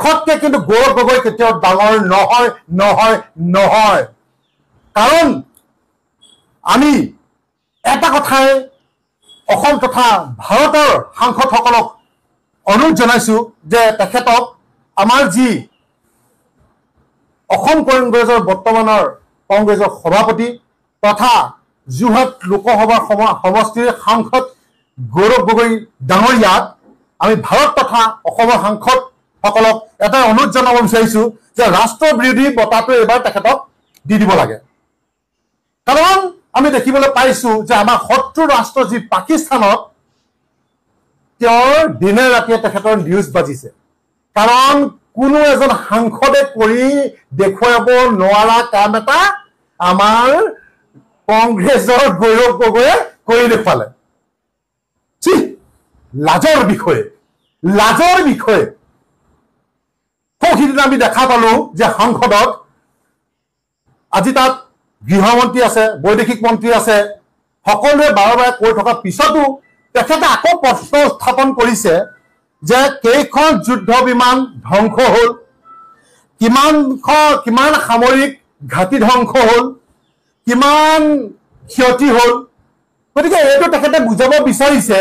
তেখেতকে কিন্তু গৌৰৱ গগৈ কেতিয়াও ডাঙৰ নহয় কাৰণ আমি এটা কথাই অসম তথা ভাৰতৰ সাংসদসকলক অনুৰোধ জনাইছো যে তেখেতক আমাৰ যি অসম কংগ্ৰেছৰ বৰ্তমানৰ কংগ্ৰেছৰ সভাপতি তথা যোৰহাট লোকসভাৰ সমষ্টিৰ সাংসদ গৌৰৱ গগৈ ডাঙৰীয়াক আমি ভাৰত তথা অসমৰ সাংসদসকলক এটা অনুৰোধ জনাব বিচাৰিছো যে ৰাষ্ট্ৰ বিৰোধী বঁটাটো এবাৰ তেখেতক দি দিব লাগে কাৰণ আমি দেখিবলৈ পাইছো যে আমাৰ শত্ৰু ৰাষ্ট্ৰ যি পাকিস্তানত তেওঁৰ দিনে ৰাতিয়ে তেখেতৰ নিউজ বাজিছে কাৰণ কোনো এজন সাংসদে কৰি দেখুৱাব নোৱাৰা কাম এটা আমাৰ কংগ্ৰেছৰ গৌৰৱ গগৈয়ে কৰি দেখুৱালে লাজৰ বিষয়ে সিদিনা আমি দেখা পালো যে সাংসদত আজি তাত গৃহমন্ত্ৰী আছে বৈদেশিক মন্ত্ৰী আছে সকলোৱে বাৰে কৈ থকা পিছতো তেখেতে আকৌ প্ৰশ্ন উত্থাপন কৰিছে যে কেইখন যুদ্ধ বিমান ধ্বংস হল কিমান সামৰিক ঘাটি ধ্বংস হল কিমান ক্ষতি হল গতিকে এইটো তেখেতে বুজাব বিচাৰিছে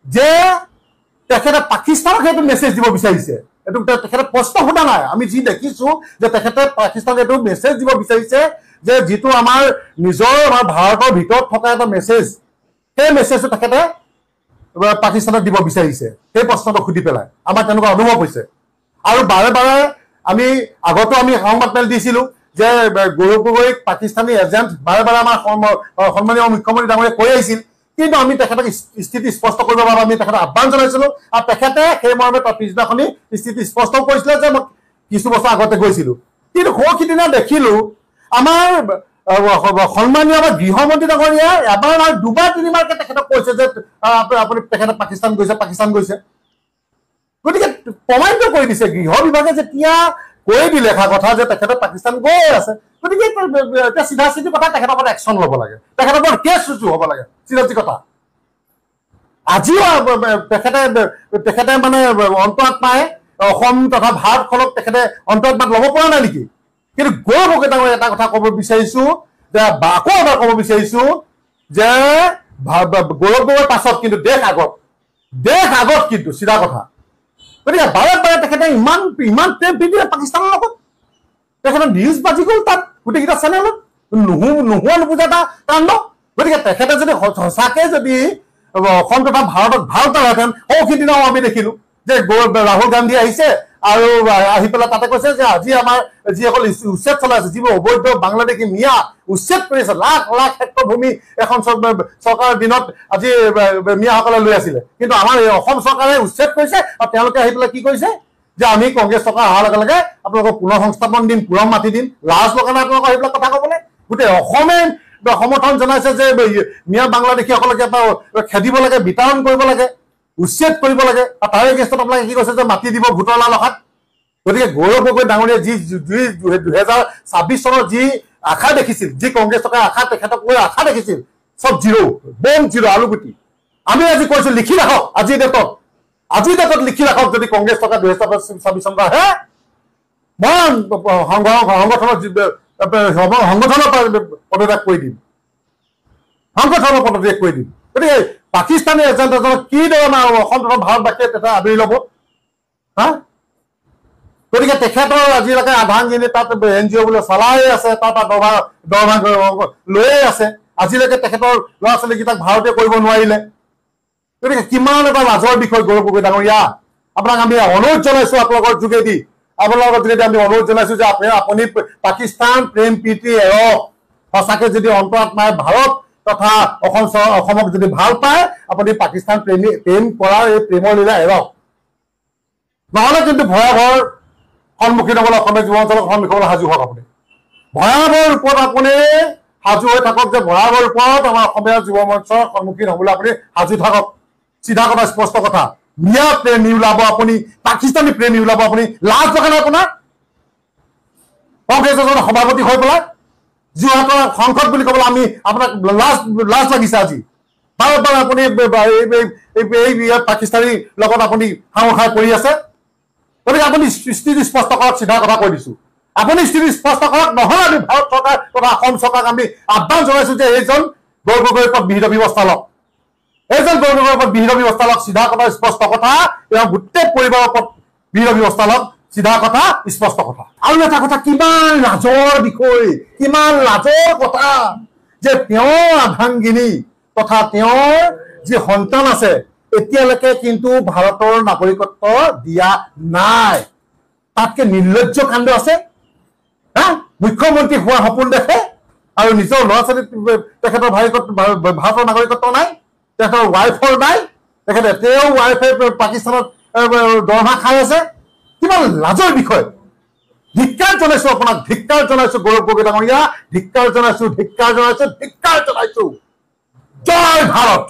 যে তেখেতে পাকিস্তানক এইটো মেছেজ দিব বিচাৰিছে এইটো তেখেতে প্ৰশ্ন সোধা নাই আমি যি দেখিছো যে তেখেতে পাকিস্তানক এইটো মেছেজ দিব বিচাৰিছে যে যিটো আমাৰ নিজৰ আমাৰ ভাৰতৰ ভিতৰত থকা এটা মেছেজ সেই মেছেজটো তেখেতে পাকিস্তানক দিব বিচাৰিছে সেই প্ৰশ্নটো সুধি পেলাই আমাৰ তেনেকুৱা অনুভৱ হৈছে আৰু বাৰে আমি আগতো আমি সংবাদ মেল দিছিলো যে গৌৰৱ গগৈ পাকিস্তানী এজেণ্ট বাৰে আমাৰ সন্মানীয় মুখ্যমন্ত্ৰী ডাঙৰীয়াই কৈ আহিছিল কিন্তু আমি তেখেতক স্থিতি স্পষ্ট কৰিব বাবে আমি তেখেতক আহ্বান জনাইছিলো আৰু তেখেতে সেই মৰ্মে তাৰ পিছদিনাখনি স্থিতি স্পষ্ট কৰিছিলে যে মই কিছু বছৰ আগতে গৈছিলো কিন্তু সিদিনা দেখিলো আমাৰ সন্মানীয় আমাৰ গৃহমন্ত্ৰী ডাঙৰীয়াই এবাৰ আৰু দুবাৰ তিনিবাৰকে তেখেতক কৈছে যে আপুনি তেখেতে পাকিস্তান গৈছে গতিকে প্ৰমাণিত কৰি দিছে গৃহ বিভাগে যেতিয়া কৈ দিলে কথা যে তেখেতে পাকিস্তান গৈ আছে গতিকে এতিয়া চিধা কথা তেখেতৰ ওপৰত একশ্যন ল'ব লাগে তেখেতৰ ওপৰত কেছ ৰুজু হ'ব লাগে চিধা কথা আজিও তেখেতে মানে অন্তৰাত্মাই অসম তথা ভাৰতখনক তেখেতে অন্তৰাত্মাত ল'ব পৰা নাই নেকি কিন্তু গৌৰৱ গগৈ ডাঙৰীয়াই এটা কথা ক'ব বিচাৰিছো যে আকৌ এবাৰ ক'ব বিচাৰিছো যে গৌৰৱ গগৈৰ পাছত কিন্তু দেশ আগত কিন্তু চিধা কথা গতিকে বাৰে তেখেতে ইমান প্ৰেম প্ৰীতিৰে পাকিস্তানৰ লগত তেখেতৰ নিউজ বাজি গ'ল তাত গোটেইকেইটা চেনেলত নোহোৱা নুবুজা এটা কাণ্ড গতিকে তেখেতে যদি সঁচাকে যদি অসম তথা ভাৰতক ভাল পালেহেঁতেন সিদিনাও আমি দেখিলো যে ৰাহুল গান্ধী আহিছে আৰু আহি পেলাই তাতে কৈছে যে আজি আমাৰ যিসকল উচ্ছেদ চলাই আছে যিবোৰ অবৈধ বাংলাদেশী মিয়া উচ্ছেদ কৰি আছে লাখ হেক্টৰ ভূমি এখন চৰকাৰৰ দিনত আজি মিয়াসকলে লৈ আছিলে কিন্তু আমাৰ এই অসম চৰকাৰে উচ্ছেদ কৰিছে আৰু তেওঁলোকে আহি পেলাই কি কৰিছে যে আমি কংগ্ৰেছ চৰকাৰ অহাৰ লগে লগে আপোনালোকক পুনৰ সংস্থাপন দিম পুৰণ মাতি দিম লাজ লগা নাই আপোনালোকক আহি পেলাই কথা ক'বলৈ গোটেই অসমে সমৰ্থন জনাইছে যে মিয়া বাংলাদেশীসকলকে খেদিব লাগে বিতৰণ কৰিব লাগে উচ্ছেদ কৰিব লাগে আৰু তাৰে এগেইনষ্টত আপোনালোকে কি কৈছে যে মাতি দিব ভোটৰ লালসাত গতিকে গৌৰৱ গগৈ ডাঙৰীয়াই যি 2026 চনৰ যি আশা দেখিছিল যি কংগ্ৰেছ চৰকাৰে তেখেতক লৈ আশা দেখিছিল চব জিৰ' আলুগুটি আমি আজি কৈছো লিখি ৰাখক আজিৰ ডেটত লিখি ৰাখক যদি কংগ্ৰেছ চৰকাৰ 2026 চনত আহে মই সংগঠনৰ পদত্যাগ কৰি দিম গতিকে পাকিস্তানী এজেণ্ট এজনক কি ধৰণৰ অসম তথা ভাৰতবাসীয়ে তেতিয়া আদৰি ল'ব গতিকে তেখেতৰ আজিলৈকে আধাংগিনী তাত NGO বোলে চলাই আছে তাৰ দৰমহা লৈয়ে আছে আজিলৈকে তেখেতৰ ল'ৰা ছোৱালীকেইটাক ভাৰতে কৰিব নোৱাৰিলে গতিকে কিমান এটা লাজৰ বিষয় গৌৰৱ গগৈ ডাঙৰীয়া আপোনাক আমি অনুৰোধ জনাইছো আপোনালোকৰ যোগেদি আমি অনুৰোধ জনাইছো যে আপুনি পাকিস্তান প্ৰেম প্ৰীতি এৰক সঁচাকে যদি অন্তৰাত্মাই ভাৰত তথা অসমক যদি ভাল পায় আপুনি পাকিস্তান প্ৰেম কৰাৰ এই প্ৰেমৰ লীলা এৰক নহ'লে কিন্তু ভয়াৱহৰ সন্মুখীন হ'বলৈ অসমীয়া যুৱ অঞ্চলৰ সন্মুখীন হ'বলৈ সাজু হওক আপুনি ভয়াৱহৰ ৰূপত আপুনি সাজু হৈ থাকক যে ভয়াৱহৰ ৰূপত আমাৰ অসমীয়া যুৱ মঞ্চৰ সন্মুখীন হ'বলৈ আপুনি সাজু থাকক চিধা কথা স্পষ্ট কথা মিয়া প্ৰেমী ওলাব আপুনি পাকিস্তানী প্ৰেমী ওলাব আপুনি লাজ লগা নাই আপোনাৰ কংগ্ৰেছ এজন সভাপতি হৈ পেলাই যোৰহাটৰ সংসদ বুলি ক'বলৈ আমি আপোনাক লাজ লাগিছে আজি বাৰে আপুনি এই পাকিস্তানীৰ লগত আপুনি হাও খাই পৰি আছে গতিকে আপুনি স্থিতি স্পষ্ট কৰক, চিধা কথা কৈ দিছোঁ। আপুনি স্থিতি স্পষ্ট কৰক, নহ'লে আমি ভাৰত চৰকাৰ তথা অসম চৰকাৰক আমি আহ্বান জনাইছোঁ যে এইজন গৌৰৱ গগৈৰ ওপৰত বিহিত ব্যৱস্থা লওক, এইজন গৌৰৱ গগৈৰ ওপৰত বিহিত ব্যৱস্থা লওক। চিধা কথা, স্পষ্ট কথা, তেওঁ গোটেই পৰিবাৰৰ ওপৰত বিহিত ব্যৱস্থা লওক, চিধা কথা, স্পষ্ট কথা। আৰু এটা কথা, কিমান লাজৰ বিষয়, কিমান লাজৰ কথা যে তেওঁৰ আধাংগিনী তথা তেওঁৰ যি সন্তান আছে এতিয়ালৈকে কিন্তু ভাৰতৰ নাগৰিকত্ব দিয়া নাই। তাতকে নিৰ্লজ্জ কাণ্ড আছে। মুখ্যমন্ত্ৰী হোৱাৰ সপোন দেখে আৰু নিজৰ ল'ৰা ছোৱালী তেখেতৰ ভাৰতৰ নাগৰিকত্ব নাই, তেখেতৰ ৱাইফৰ নাই, তেখেতে তেওঁ ৱাইফে পাকিস্তানত দৰমহা খাই আছে। কিমান লাজৰ বিষয়। ধিক্কাৰ জনাইছোঁ আপোনাক, ধিক্কাৰ জনাইছোঁ গৌৰৱ গগৈ ডাঙৰীয়া, ধিক্কাৰ জনাইছোঁ, ধিক্কাৰ জনাইছোঁ, ধিক্কাৰ জনাইছোঁ। জয় ভাৰত।